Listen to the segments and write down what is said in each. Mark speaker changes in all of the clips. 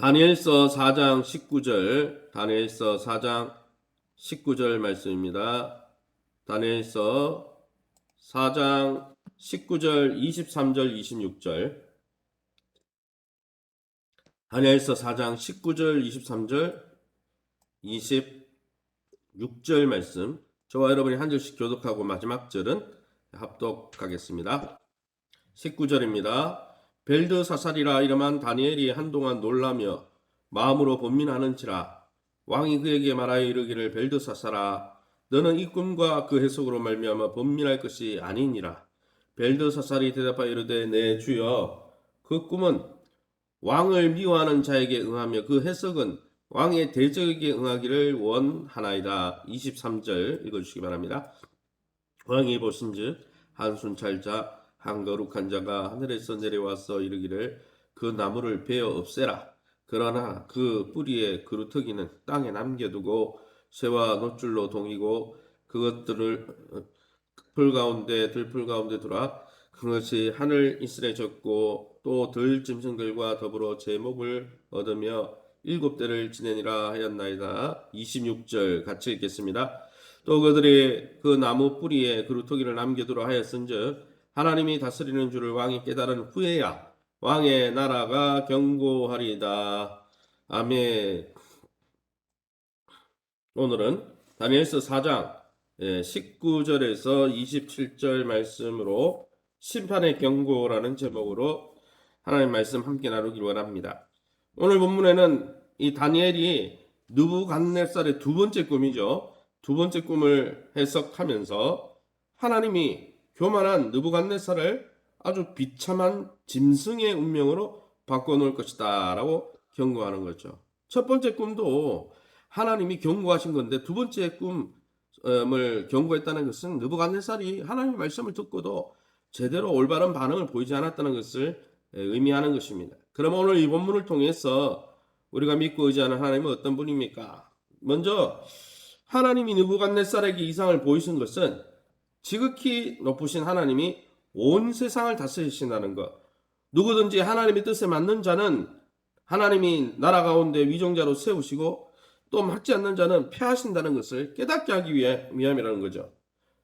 Speaker 1: 다니엘서 4장 19절, 다니엘서 4장 19절 말씀입니다. 다니엘서 4장 19절, 23절, 26절. 다니엘서 4장 19절, 23절, 26절 말씀. 저와 여러분이 한 절씩 교독하고 마지막 절은 합독하겠습니다. 19절입니다. 벨드사살이라 이름한 다니엘이 한동안 놀라며 마음으로 번민하는지라 왕이 그에게 말하여 이르기를 벨드사살아 너는 이 꿈과 그 해석으로 말미암아 번민할 것이 아니니라. 벨드사살이 대답하여 이르되 내 주여 그 꿈은 왕을 미워하는 자에게 응하며 그 해석은 왕의 대적에게 응하기를 원하나이다. 23절 읽어주시기 바랍니다. 왕이 보신즉 한 순찰자 한 거룩한 자가 하늘에서 내려와서 이르기를 그 나무를 베어 없애라. 그러나 그 뿌리의 그루터기는 땅에 남겨두고 새와 노줄로 동이고 그것들을 들풀 가운데 두라. 그것이 하늘 이슬에 젖고 또 들 짐승들과 더불어 제목을 얻으며 7대를 지내니라 하였나이다. 26절 같이 읽겠습니다. 또 그들이 그 나무 뿌리에 그루터기를 남겨두라 하였은즉 하나님이 다스리는 줄을 왕이 깨달은 후에야 왕의 나라가 견고하리이다. 아멘. 오늘은 다니엘서 4장 19절에서 27절 말씀으로 심판의 경고라는 제목으로 하나님 말씀 함께 나누기를 원합니다. 오늘 본문에는 이 다니엘이 느부갓네살의 두 번째 꿈이죠. 두 번째 꿈을 해석하면서 하나님이 교만한 느부갓네살을 아주 비참한 짐승의 운명으로 바꿔놓을 것이다 라고 경고하는 거죠. 첫 번째 꿈도 하나님이 경고하신 건데 두 번째 꿈을 경고했다는 것은 느부갓네살이 하나님의 말씀을 듣고도 제대로 올바른 반응을 보이지 않았다는 것을 의미하는 것입니다. 그럼 오늘 이 본문을 통해서 우리가 믿고 의지하는 하나님은 어떤 분입니까? 먼저 하나님이 느부갓네살에게 이상을 보이신 것은 지극히 높으신 하나님이 온 세상을 다스리신다는 것. 누구든지 하나님의 뜻에 맞는 자는 하나님이 나라 가운데 위정자로 세우시고 또 맞지 않는 자는 패하신다는 것을 깨닫게 하기 위함이라는 거죠.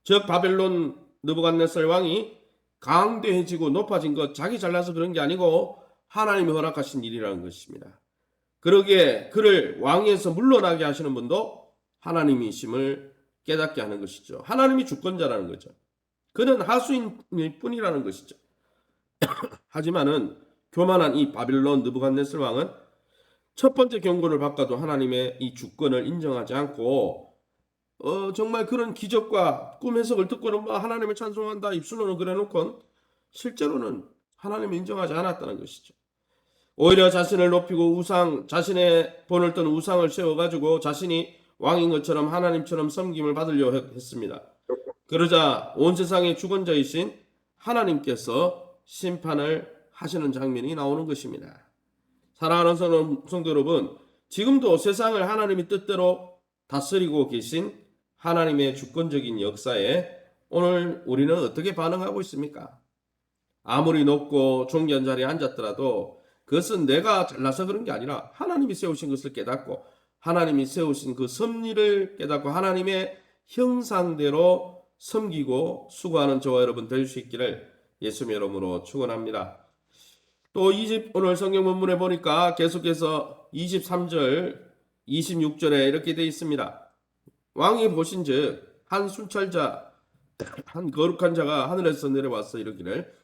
Speaker 1: 즉 바벨론 느부갓네살 왕이 강대해지고 높아진 것 자기 잘나서 그런 게 아니고 하나님이 허락하신 일이라는 것입니다. 그러기에 그를 왕위에서 물러나게 하시는 분도 하나님이심을 깨닫게 하는 것이죠. 하나님이 주권자라는 거죠. 그는 하수인일 뿐이라는 것이죠. 하지만은 교만한 이 바빌론 느부갓네살 왕은 첫 번째 경고를 받고도 하나님의 이 주권을 인정하지 않고 정말 그런 기적과 꿈 해석을 듣고는 하나님을 찬송한다 입술로는 그래놓고 실제로는 하나님을 인정하지 않았다는 것이죠. 오히려 자신을 높이고 자신의 본을 뜬 우상을 세워가지고 자신이 왕인 것처럼 하나님처럼 섬김을 받으려 했습니다. 그러자 온 세상의 주권자이신 하나님께서 심판을 하시는 장면이 나오는 것입니다. 사랑하는 성도 여러분, 지금도 세상을 하나님의 뜻대로 다스리고 계신 하나님의 주권적인 역사에 오늘 우리는 어떻게 반응하고 있습니까? 아무리 높고 존귀한 자리에 앉았더라도 그것은 내가 잘나서 그런 게 아니라 하나님이 세우신 것을 깨닫고 하나님이 세우신 그 섭리를 깨닫고 하나님의 형상대로 섬기고 수고하는 저와 여러분 될 수 있기를 예수님의 이름으로 축원합니다. 또 오늘 성경 본문에 보니까 계속해서 23절, 26절에 이렇게 되어 있습니다. 왕이 보신즉 한 순찰자, 한 거룩한 자가 하늘에서 내려와서 이르기를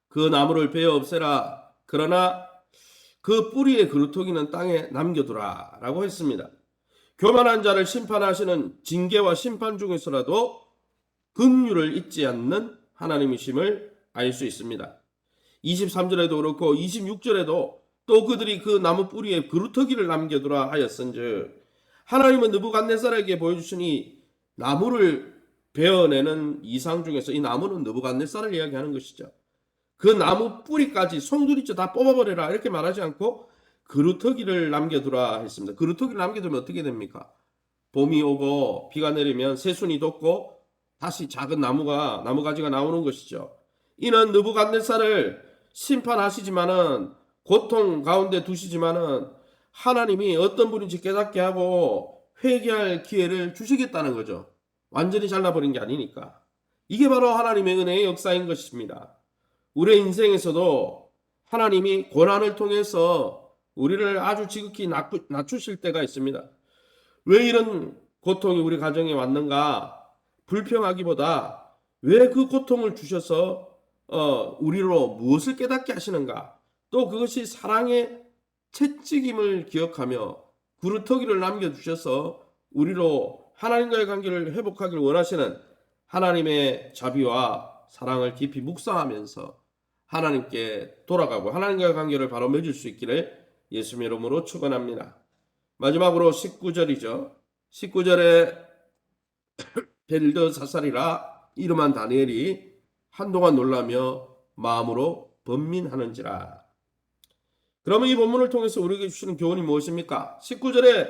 Speaker 1: 그 나무를 베어 없애라. 그러나 그 뿌리의 그루터기는 땅에 남겨두라 라고 했습니다. 교만한 자를 심판하시는 징계와 심판 중에서라도 긍휼을 잊지 않는 하나님이심을 알 수 있습니다. 23절에도 그렇고 26절에도 또 그들이 그 나무 뿌리에 그루터기를 남겨두라 하였은즉 하나님은 느부갓네살에게 보여주신 이 나무를 베어내는 이상 중에서 이 나무는 느부갓네살을 이야기하는 것이죠. 그 나무 뿌리까지 송두리째 다 뽑아버려라 이렇게 말하지 않고 그루터기를 남겨두라 했습니다. 그루터기를 남겨두면 어떻게 됩니까? 봄이 오고 비가 내리면 새순이 돋고 다시 작은 나무가지가 나오는 것이죠. 이는 느부갓네살을 심판하시지만은 고통 가운데 두시지만은 하나님이 어떤 분인지 깨닫게 하고 회개할 기회를 주시겠다는 거죠. 완전히 잘라버린 게 아니니까. 이게 바로 하나님의 은혜의 역사인 것입니다. 우리의 인생에서도 하나님이 고난을 통해서 우리를 아주 지극히 낮추실 때가 있습니다. 왜 이런 고통이 우리 가정에 왔는가? 불평하기보다 왜 그 고통을 주셔서 우리로 무엇을 깨닫게 하시는가? 또 그것이 사랑의 채찍임을 기억하며 구루터기를 남겨주셔서 우리로 하나님과의 관계를 회복하기를 원하시는 하나님의 자비와 사랑을 깊이 묵상하면서 하나님께 돌아가고 하나님과의 관계를 바로 맺을 수 있기를 예수님의 이름으로 축원합니다. 마지막으로 19절이죠. 19절에 벨드사살이라 이름한 다니엘이 한동안 놀라며 마음으로 번민하는지라. 그러면 이 본문을 통해서 우리에게 주시는 교훈이 무엇입니까? 19절에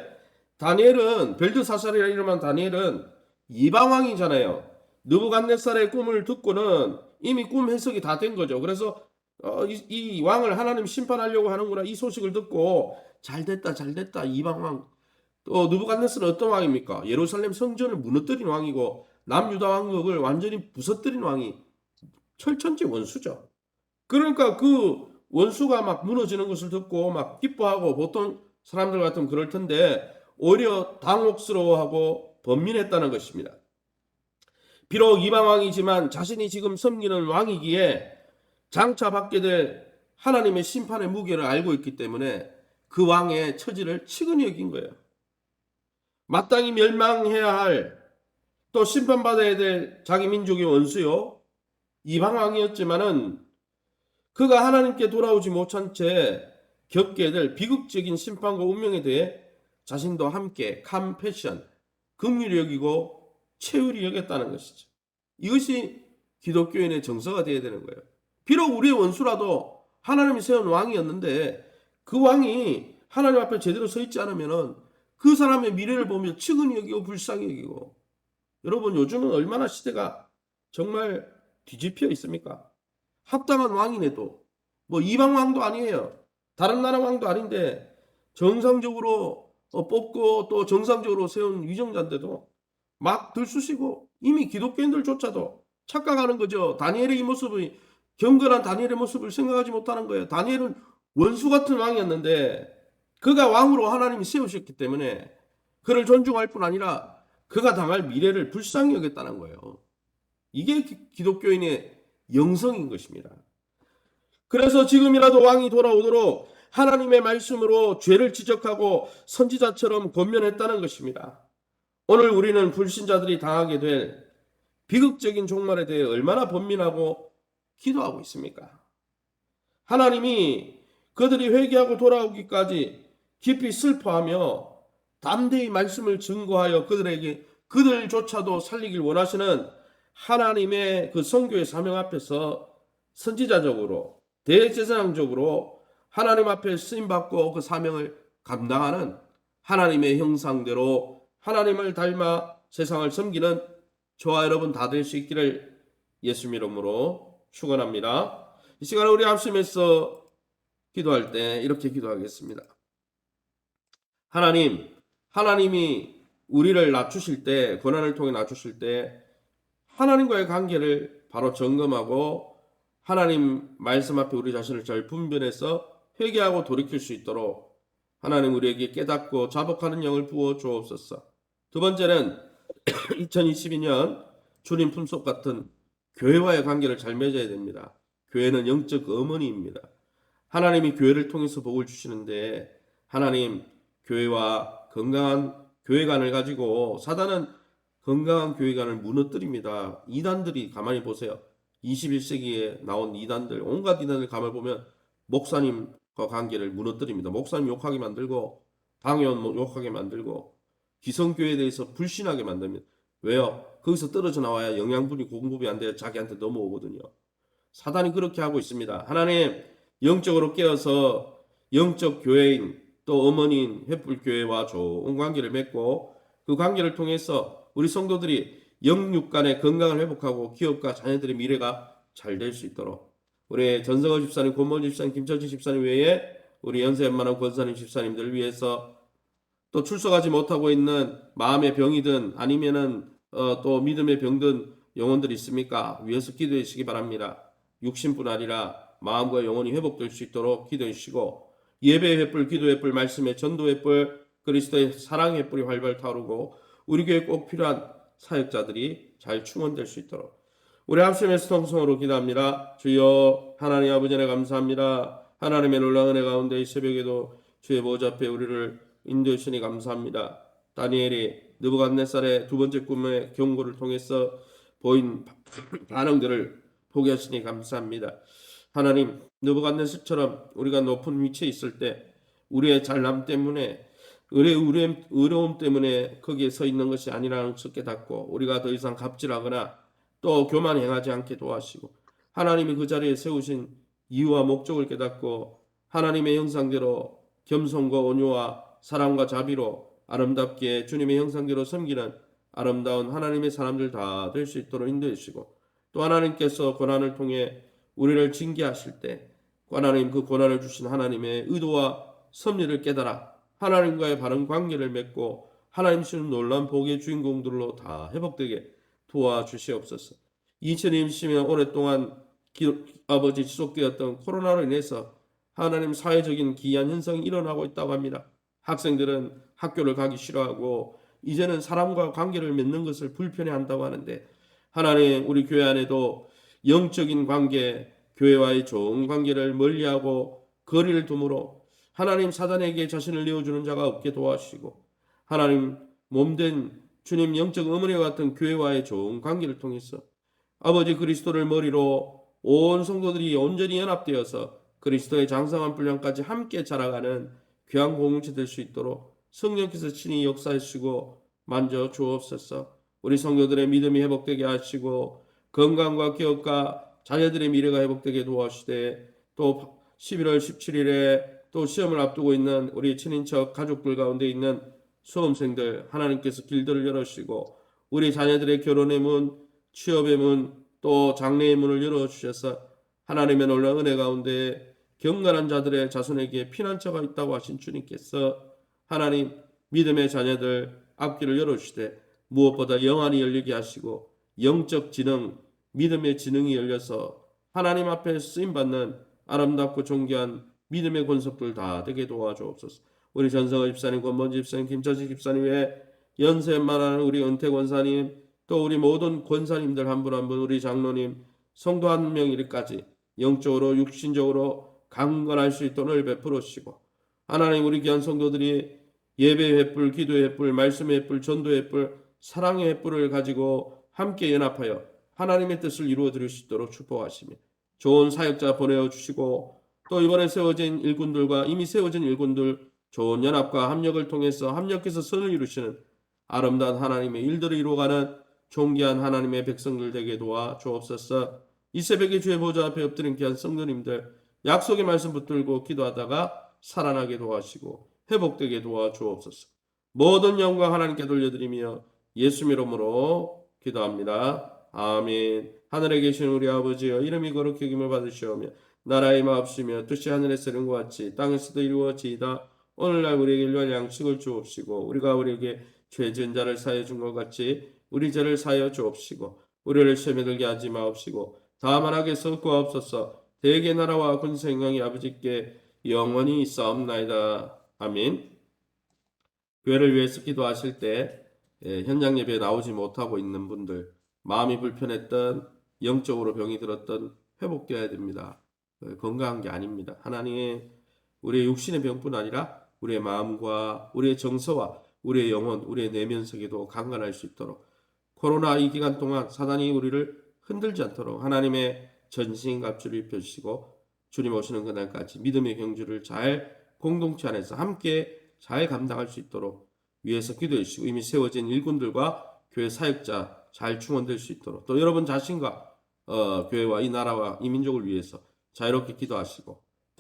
Speaker 1: 다니엘은 벨드사살이라 이름한 다니엘은 이방왕이잖아요. 느부갓네살의 꿈을 듣고는 이미 꿈 해석이 다 된 거죠. 그래서 이 왕을 하나님 심판하려고 하는구나 이 소식을 듣고 잘됐다 이방왕. 또 느부갓네살은 어떤 왕입니까? 예루살렘 성전을 무너뜨린 왕이고 남유다 왕국을 완전히 부서뜨린 왕이 철천지 원수죠. 그러니까 그 원수가 막 무너지는 것을 듣고 막 기뻐하고 보통 사람들 같으면 그럴 텐데 오히려 당혹스러워하고 번민했다는 것입니다. 비록 이방왕이지만 자신이 지금 섬기는 왕이기에 장차 받게 될 하나님의 심판의 무게를 알고 있기 때문에 그 왕의 처지를 치근히 여긴 거예요. 마땅히 멸망해야 할 또 심판받아야 될 자기 민족의 원수요 이방왕이었지만은 그가 하나님께 돌아오지 못한 채 겪게 될 비극적인 심판과 운명에 대해 자신도 함께 컴패션, 긍휼히 여기고 채울히 여겼다는 것이죠. 이것이 기독교인의 정서가 되어야 되는 거예요. 비록 우리의 원수라도 하나님이 세운 왕이었는데 그 왕이 하나님 앞에 제대로 서 있지 않으면은 그 사람의 미래를 보며 측은히 여기고 불쌍히 여기고. 여러분 요즘은 얼마나 시대가 정말 뒤집혀 있습니까? 합당한 왕이네도 뭐 이방 왕도 아니에요. 다른 나라 왕도 아닌데 정상적으로 뽑고 또 정상적으로 세운 위정자인데도 막 들쑤시고 이미 기독교인들조차도 착각하는 거죠. 다니엘의 이 모습이 경건한 다니엘의 모습을 생각하지 못하는 거예요. 다니엘은 원수 같은 왕이었는데 그가 왕으로 하나님이 세우셨기 때문에 그를 존중할 뿐 아니라 그가 당할 미래를 불쌍히 여겼다는 거예요. 이게 기독교인의 영성인 것입니다. 그래서 지금이라도 왕이 돌아오도록 하나님의 말씀으로 죄를 지적하고 선지자처럼 권면했다는 것입니다. 오늘 우리는 불신자들이 당하게 될 비극적인 종말에 대해 얼마나 번민하고 기도하고 있습니까? 하나님이 그들이 회개하고 돌아오기까지 깊이 슬퍼하며 담대히 말씀을 증거하여 그들에게 그들조차도 살리길 원하시는 하나님의 그 선교의 사명 앞에서 선지자적으로 대제사장적으로 하나님 앞에 쓰임받고 그 사명을 감당하는 하나님의 형상대로 하나님을 닮아 세상을 섬기는 저와 여러분 다 될 수 있기를 예수님 이름으로 축원합니다. 이 시간에 우리 합심해서 기도할 때 이렇게 기도하겠습니다. 하나님이 우리를 낮추실 때, 고난을 통해 낮추실 때 하나님과의 관계를 바로 점검하고 하나님 말씀 앞에 우리 자신을 잘 분별해서 회개하고 돌이킬 수 있도록 하나님 우리에게 깨닫고 자복하는 영을 부어 주옵소서. 두 번째는 2022년 주님 품속 같은 교회와의 관계를 잘 맺어야 됩니다. 교회는 영적 어머니입니다. 하나님이 교회를 통해서 복을 주시는데 하나님 교회와 건강한 교회관을 가지고 사단은 건강한 교회관을 무너뜨립니다. 이단들이 가만히 보세요. 21세기에 나온 이단들, 온갖 이단들 가만히 보면 목사님과 관계를 무너뜨립니다. 목사님 욕하게 만들고 방언 욕하게 만들고 기성교회에 대해서 불신하게 만듭니다. 왜요? 거기서 떨어져 나와야 영양분이 공급이 안 돼야 자기한테 넘어오거든요. 사단이 그렇게 하고 있습니다. 하나님 영적으로 깨어서 영적 교회인 또 어머니인 횃불교회와 좋은 관계를 맺고 그 관계를 통해서 우리 성도들이 영육 간의 건강을 회복하고 기업과 자녀들의 미래가 잘 될 수 있도록 우리 전성호 집사님, 권모 집사님, 김철진 집사님 외에 우리 연세 웬만한 권사님 집사님들 위해서 또 출석하지 못하고 있는 마음의 병이든 아니면은 또 믿음의 병든 영혼들이 있습니까? 위에서 기도해 주시기 바랍니다. 육신뿐 아니라 마음과 영혼이 회복될 수 있도록 기도해 주시고 예배의 횃불, 기도의 횃불, 말씀의 전도의 횃불, 그리스도의 사랑의 횃불이 활발 타오르고 우리 교회에 꼭 필요한 사역자들이 잘 충원될 수 있도록 우리 합심에서 통성으로 기도합니다. 주여 하나님 아버지 네 감사합니다. 하나님의 놀라운 은혜 가운데 이 새벽에도 주의 보좌 앞에 우리를 인도해 주시니 감사합니다. 다니엘이 느부갓네살의 두 번째 꿈의 경고를 통해서 보인 반응들을 보게 하시니 감사합니다. 하나님, 느부갓네살처럼 우리가 높은 위치에 있을 때 우리의 잘남 때문에 어려움 때문에 거기에 서 있는 것이 아니라는 것을 깨닫고 우리가 더 이상 갑질하거나 또 교만 행하지 않게 도와주시고 하나님이 그 자리에 세우신 이유와 목적을 깨닫고 하나님의 형상대로 겸손과 온유와 사랑과 자비로 아름답게 주님의 형상대로 섬기는 아름다운 하나님의 사람들 다 될 수 있도록 인도해 주시고 또 하나님께서 고난을 통해 우리를 징계하실 때 하나님 그 고난을 주신 하나님의 의도와 섭리를 깨달아 하나님과의 바른 관계를 맺고 하나님 주시는 놀라운 복의 주인공들로 다 회복되게 도와주시옵소서. 2020년 오랫동안 아버지 지속되었던 코로나로 인해서 하나님 사회적인 기이한 현상이 일어나고 있다고 합니다. 학생들은 학교를 가기 싫어하고 이제는 사람과 관계를 맺는 것을 불편해한다고 하는데 하나님 우리 교회 안에도 영적인 관계, 교회와의 좋은 관계를 멀리하고 거리를 두므로 하나님 사단에게 자신을 내어주는 자가 없게 도와주시고 하나님 몸된 주님 영적 어머니와 같은 교회와의 좋은 관계를 통해서 아버지 그리스도를 머리로 온 성도들이 온전히 연합되어서 그리스도의 장성한 분량까지 함께 자라가는 귀한 공동체 될 수 있도록 성령께서 친히 역사해 주시고 만져 주옵소서. 우리 성도들의 믿음이 회복되게 하시고 건강과 기업과 자녀들의 미래가 회복되게 도와주시되 또 11월 17일에 또 시험을 앞두고 있는 우리 친인척 가족들 가운데 있는 수험생들 하나님께서 길들을 열어주시고 우리 자녀들의 결혼의 문, 취업의 문, 또 장래의 문을 열어주셔서 하나님의 놀라운 은혜 가운데 경건한 자들의 자손에게 피난처가 있다고 하신 주님께서 하나님 믿음의 자녀들 앞길을 열어주시되 무엇보다 영안이 열리게 하시고 영적 지능, 믿음의 지능이 열려서 하나님 앞에 쓰임받는 아름답고 존귀한 믿음의 권속들 다 되게 도와주옵소서. 우리 전성호 집사님, 권모 집사님, 김철진 집사님 외에 연세만한 우리 은퇴 권사님 또 우리 모든 권사님들 한 분 한 분 우리 장로님 성도 한 명일까지 영적으로 육신적으로 강건할 수 있도록 을 베풀어 주시고 하나님 우리 귀한 성도들이 예배의 횃불, 기도의 횃불, 말씀의 횃불, 전도의 횃불, 사랑의 횃불을 가지고 함께 연합하여 하나님의 뜻을 이루어 드릴 수 있도록 축복하시며 좋은 사역자 보내어 주시고 또 이번에 세워진 일꾼들과 이미 세워진 일꾼들 좋은 연합과 합력을 통해서 합력해서 선을 이루시는 아름다운 하나님의 일들을 이루어가는 존귀한 하나님의 백성들 되게 도와 주옵소서. 이 새벽에 주의 보좌 앞에 엎드린 귀한 성도님들 약속의 말씀 붙들고 기도하다가 살아나게 도와주시고 회복되게 도와 주옵소서. 모든 영광 하나님께 돌려드리며 예수 이름으로 기도합니다. 아멘. 하늘에 계신 우리 아버지여 이름이 거룩히 여김을 받으시오며 나라의 마옵시며 뜻이 하늘에서 이룬 것 같이 땅에서도 이루어지이다. 오늘날 우리에게 일용할 양식을 주옵시고 우리가 우리에게 죄 지은 자를 사하여 준 것 같이 우리 죄를 사하여 주옵시고 우리를 시험에 들게 하지 마옵시고 다만 악에서 구하옵소서. 대개 나라와 권세 영광이 아버지께 영원히 있사옵나이다. 아멘. 교회를 위해서 기도하실 때 현장 예배에 나오지 못하고 있는 분들 마음이 불편했던 영적으로 병이 들었던 회복되어야 됩니다. 건강한 게 아닙니다. 하나님 우리의 육신의 병뿐 아니라 우리의 마음과 우리의 정서와 우리의 영혼, 우리의 내면 세계도 강건할 수 있도록 코로나 이 기간 동안 사단이 우리를 흔들지 않도록 하나님의 전신갑주를 입혀주시고 주님 오시는 그날까지 믿음의 경주를 잘 공동체 안에서 함께 잘 감당할 수 있도록 위에서 기도해 주시고 이미 세워진 일꾼들과 교회 사역자 잘 충원될 수 있도록 또 여러분 자신과 교회와 이 나라와 이 민족을 위해서 자유롭게 기도하시고